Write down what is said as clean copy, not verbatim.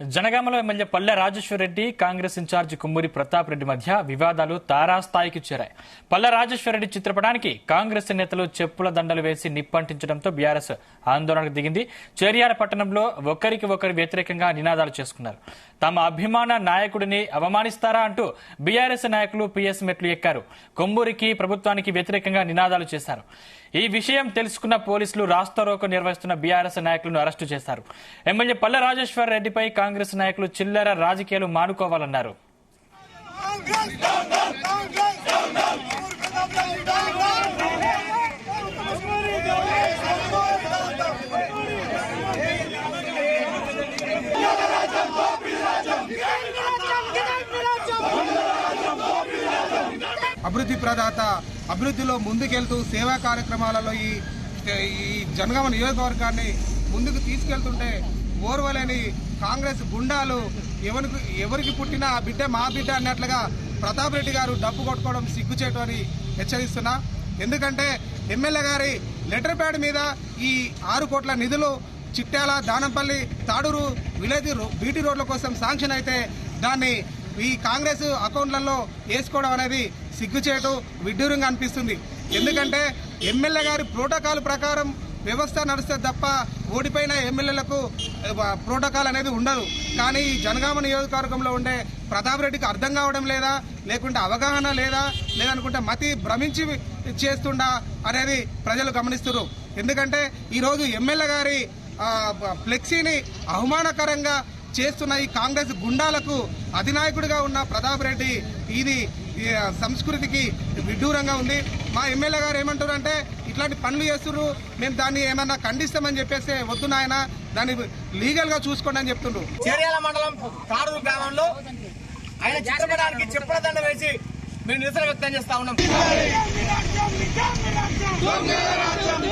జనగామలో MLA పల్లె Rajeshwar Reddy Congress incharge Kummuri Pratap Reddy మధ్య వివాదాలు తారాస్థాయికి చేరాయి. పల్లె రాజేశ్వర్ రెడ్డి చిత్రపటానికి కాంగ్రెస్ నేతలు చెప్పుల దండలు వేసి నిప్పంటించడంతో బీఆర్ఎస్ ఆందోళనకు దిగింది. చేర్యాల పట్టణంలో ఒకరికి ఒకరు వ్యతిరేకంగా నినాదాలు చేసుకున్నారు. తమ అభిమాన నాయకుడిని అవమానిస్తారా అంటూ బీఆర్ఎస్ నాయకులు పీఎస్ మెట్లు ఎక్కారు. కొమ్మూరికి ప్రభుత్వానికి వ్యతిరేకంగా నినాదాలు చేశారు. ఈ విషయం తెలుసుకున్న పోలీసులు రాస్తారోకో నిర్వహిస్తున్న బీఆర్ఎస్ నాయకులను అరెస్టు చేశారు. ఎమ్మెల్యే పల్లె రాజేశ్వర్ రెడ్డిపై కాంగ్రెస్ నాయకులు చిల్లర రాజకీయాలు మానుకోవాలన్నారు. అభివృద్ధి ప్రదాత అభివృద్ధిలో ముందుకెళ్తూ సేవా కార్యక్రమాలలో ఈ జనగామ నియోజకవర్గాన్ని ముందుకు తీసుకెళ్తుంటే ఓర్వలేని కాంగ్రెస్ గుండాలు ఎవరికి పుట్టినా బిడ్డ మా బిడ్డ అన్నట్లుగా ప్రతాప్ రెడ్డి గారు డబ్బు కొట్టుకోవడం సిగ్గుచేటు అని హెచ్చరిస్తున్నా. ఎందుకంటే ఎమ్మెల్యే గారి లెటర్ ప్యాడ్ మీద ఈ 6 కోట్ల నిధులు చిట్యాల, దానంపల్లి, తాడూరు విలేజ్ బీటీ రోడ్ల కోసం శాంక్షన్ అయితే దాన్ని ఈ కాంగ్రెస్ అకౌంట్లలో వేసుకోవడం అనేది సిగ్గుచేటు, విడ్డూరంగా అనిపిస్తుంది. ఎందుకంటే ఎమ్మెల్యే గారి ప్రోటోకాల్ ప్రకారం వ్యవస్థ నడుస్తుంది తప్ప ఓడిపోయిన ఎమ్మెల్యేలకు ప్రోటోకాల్ అనేది ఉండదు. కానీ ఈ జనగామ నియోజకవర్గంలో ఉండే ప్రతాప్ రెడ్డికి అర్థం కావడం లేదా, లేకుంటే అవగాహన లేదా, లేదనుకుంటే మతి భ్రమించి చేస్తుండా అనేది ప్రజలు గమనిస్తున్నారు. ఎందుకంటే ఈరోజు ఎమ్మెల్యే గారి ఫ్లెక్సీని అవమానకరంగా చేస్తున్న ఈ కాంగ్రెస్ గుండాలకు అధినాయకుడిగా ఉన్న ప్రతాప్ రెడ్డి ఇది సంస్కృతికి విడ్డూరంగా ఉంది. మా ఎమ్మెల్యే గారు ఏమంటారు అంటే ఇట్లాంటి పనులు చేస్తున్నారు, మేము దాన్ని ఏమన్నా ఖండిస్తామని చెప్పేస్తే వద్దు నాయన, దాన్ని లీగల్ గా చూసుకోండి అని చెప్తుండ్రు. చేర్యాల మండలం తాడూరు గ్రామంలో ఆయన చిత్రపటానికి చెప్పుల దండ వేసి మేము నిరసన వ్యక్తం చేస్తా ఉన్నాం. దొంగల రాజ్యం